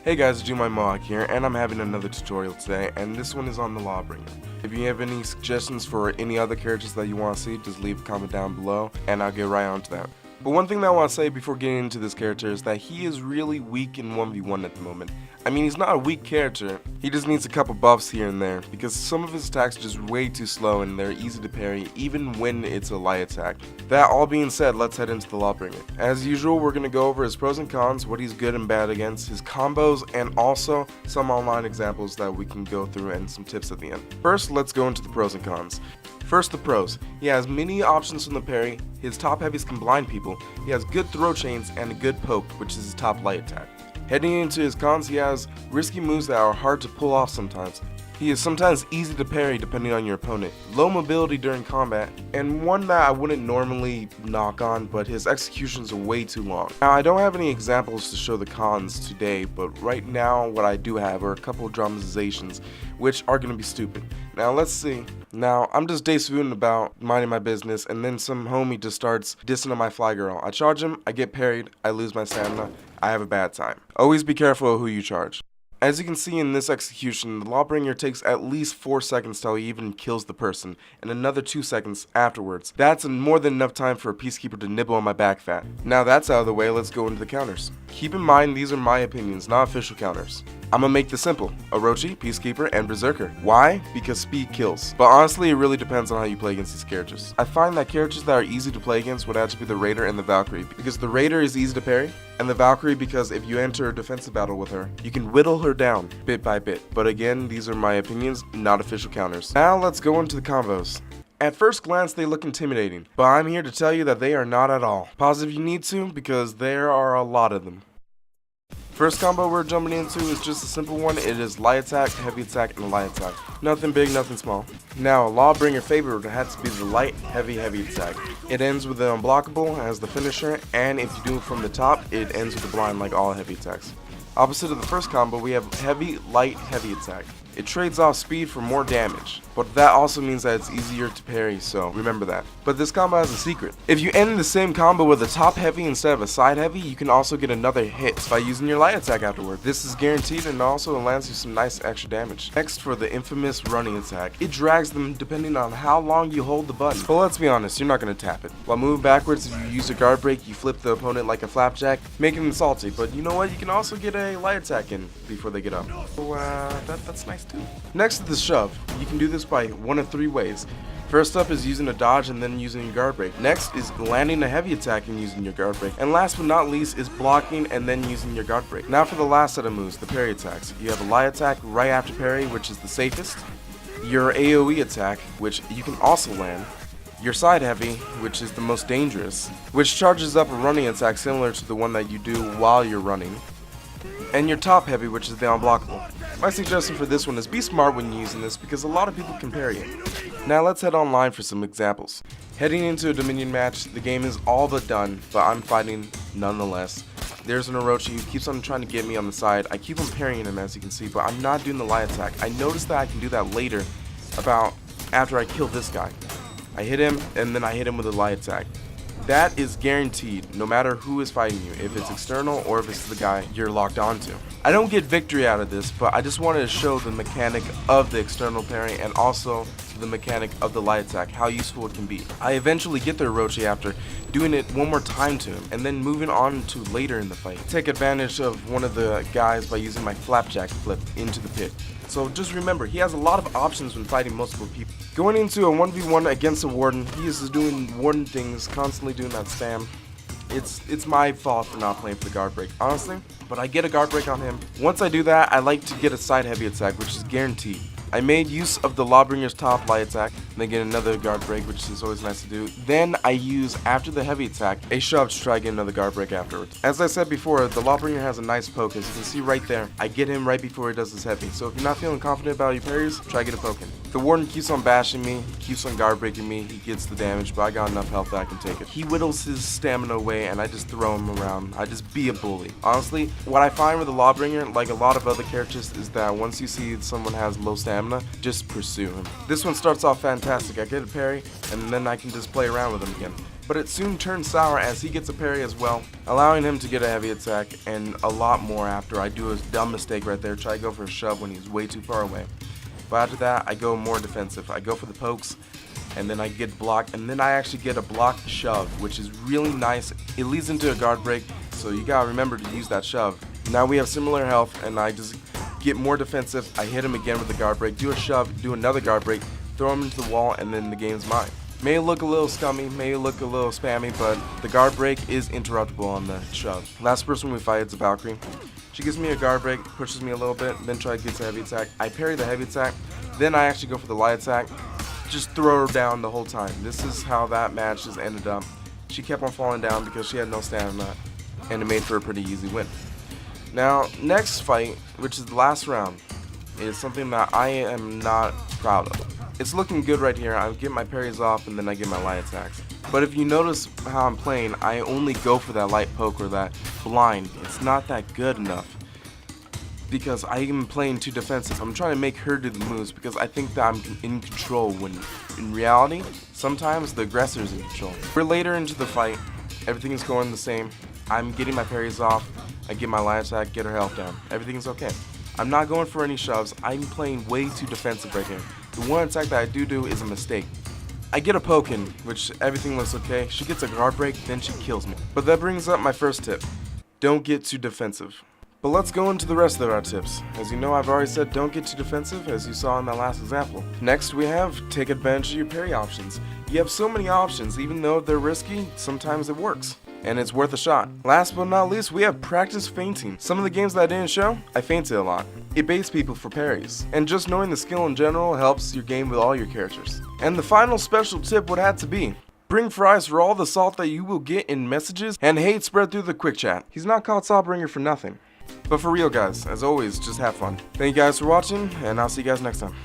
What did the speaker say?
Hey guys, Gmoneymohawk here, and I'm having another tutorial today, and this one is on the Lawbringer. If you have any suggestions for any other characters that you want to see, just leave a comment down below, and I'll get right on to that. But one thing that I want to say before getting into this character is that he is really weak in 1v1 at the moment. I mean, he's not a weak character, he just needs a couple buffs here and there, because some of his attacks are just way too slow and they're easy to parry even when it's a light attack. That all being said, let's head into the Lawbringer. As usual, we're going to go over his pros and cons, what he's good and bad against, his combos, and also some online examples that we can go through and some tips at the end. First, let's go into the pros and cons. First, the pros. He has many options from the parry, his top heavies can blind people, he has good throw chains, and a good poke, which is his top light attack. Heading into his cons, he has risky moves that are hard to pull off sometimes. He is sometimes easy to parry depending on your opponent, low mobility during combat, and one that I wouldn't normally knock on, but his executions are way too long. Now, I don't have any examples to show the cons today, but right now what I do have are a couple of dramatizations, which are going to be stupid. Now let's see. Now, I'm just day swooning about minding my business, and then some homie just starts dissing on my fly girl. I charge him, I get parried, I lose my stamina, I have a bad time. Always be careful of who you charge. As you can see in this execution, the Lawbringer takes at least 4 seconds till he even kills the person, and another 2 seconds afterwards. That's more than enough time for a Peacekeeper to nibble on my back fat. Now that's out of the way, let's go into the counters. Keep in mind these are my opinions, not official counters. I'm gonna make this simple. Orochi, Peacekeeper, and Berserker. Why? Because speed kills. But honestly, it really depends on how you play against these characters. I find that characters that are easy to play against would have to be the Raider and the Valkyrie, because the Raider is easy to parry, and the Valkyrie because if you enter a defensive battle with her, you can whittle her down bit by bit. But again, these are my opinions, not official counters. Now let's go into the combos. At first glance, they look intimidating, but I'm here to tell you that they are not at all. Pause if you need to, because there are a lot of them. First combo we're jumping into is just a simple one. It is light attack, heavy attack, and light attack. Nothing big, nothing small. Now, a Lawbringer favorite has to be the light, heavy attack. It ends with the unblockable as the finisher, and if you do it from the top, it ends with the blind like all heavy attacks. Opposite of the first combo, we have heavy, light, heavy attack. It trades off speed for more damage, but that also means that it's easier to parry, so remember that. But this combo has a secret. If you end the same combo with a top heavy instead of a side heavy, you can also get another hit by using your light attack afterward. This is guaranteed and also lands you some nice extra damage. Next, for the infamous running attack. It drags them depending on how long you hold the button. But let's be honest, you're not going to tap it. While moving backwards, if you use a guard break, you flip the opponent like a flapjack, making them salty. But you know what? You can also get a light attack in before they get up. So that's nice too. Next to the shove, you can do this by one of 3 ways. First up is using a dodge and then using your guard break. Next is landing a heavy attack and using your guard break. And last but not least is blocking and then using your guard break. Now for the last set of moves, the parry attacks. You have a light attack right after parry, which is the safest. Your AoE attack, which you can also land. Your side heavy, which is the most dangerous, which charges up a running attack similar to the one that you do while you're running. And your top heavy, which is the unblockable. My suggestion for this one is be smart when using this because a lot of people can parry it. Now let's head online for some examples. Heading into a Dominion match, the game is all but done, but I'm fighting nonetheless. There's an Orochi who keeps on trying to get me on the side. I keep on parrying him as you can see, but I'm not doing the light attack. I noticed that I can do that later, about after I kill this guy. I hit him, and then I hit him with a light attack. That is guaranteed, no matter who is fighting you, if it's external or if it's the guy you're locked onto. I don't get victory out of this, but I just wanted to show the mechanic of the external parry and also the mechanic of the light attack, how useful it can be. I eventually get the Orochi after doing it one more time to him, and then moving on to later in the fight. Take advantage of one of the guys by using my flapjack flip into the pit. So just remember, he has a lot of options when fighting multiple people. Going into a 1v1 against a Warden, he is doing Warden things, constantly doing that spam. It's my fault for not playing for the guard break, honestly, but I get a guard break on him. Once I do that, I like to get a side heavy attack, which is guaranteed. I made use of the Lawbringer's top light attack, and then get another guard break, which is always nice to do. Then I use, after the heavy attack, a shove to try to get another guard break afterwards. As I said before, the Lawbringer has a nice poke. As you can see right there, I get him right before he does his heavy. So if you're not feeling confident about your parries, try to get a poke in. The Warden keeps on bashing me, keeps on guard breaking me, he gets the damage, but I got enough health that I can take it. He whittles his stamina away, and I just throw him around. I just be a bully. Honestly, what I find with the Lawbringer, like a lot of other characters, is that once you see someone has low stamina, just pursue him. This one starts off fantastic. I get a parry, and then I can just play around with him again. but it soon turns sour as he gets a parry as well, allowing him to get a heavy attack and a lot more after I do a dumb mistake right there, try to go for a shove when he's way too far away. But after that, I go more defensive. I go for the pokes, and then I get blocked, and then I actually get a blocked shove, which is really nice. It leads into a guard break, so you gotta remember to use that shove. Now we have similar health, and I just get more defensive. I hit him again with the guard break, do a shove, do another guard break, throw him into the wall, and then the game's mine. May look a little scummy, may look a little spammy, but the guard break is interruptible on the shove. Last person we fight is a Valkyrie. She gives me a guard break, pushes me a little bit, then try to get a heavy attack. I parry the heavy attack, then I actually go for the light attack. Just throw her down the whole time. This is how that match just ended up. She kept on falling down because she had no stamina, and it made for a pretty easy win. Now, next fight, which is the last round, is something that I am not proud of. It's looking good right here. I get my parries off, and then I get my light attacks. But if you notice how I'm playing, I only go for that light poke or that blind. It's not that good enough, because I am playing too defensive. I'm trying to make her do the moves because I think that I'm in control, when in reality, sometimes the aggressor is in control. We're later into the fight. Everything is going the same. I'm getting my parries off. I get my light attack, get her health down. Everything is okay. I'm not going for any shoves. I'm playing way too defensive right here. The one attack that I do is a mistake. I get a poke in, which everything looks okay. She gets a guard break, then she kills me. But that brings up my first tip. Don't get too defensive. But let's go into the rest of our tips. As you know, I've already said don't get too defensive, as you saw in that last example. Next we have take advantage of your parry options. You have so many options, even though they're risky, sometimes it works, and it's worth a shot. Last but not least, we have practice feinting. Some of the games that I didn't show, I feinted a lot. It baits people for parries, and just knowing the skill in general helps your game with all your characters. And the final special tip would have to be, bring fries for all the salt that you will get in messages and hate spread through the quick chat. He's not called Saltbringer for nothing. But for real guys, as always, just have fun. Thank you guys for watching, and I'll see you guys next time.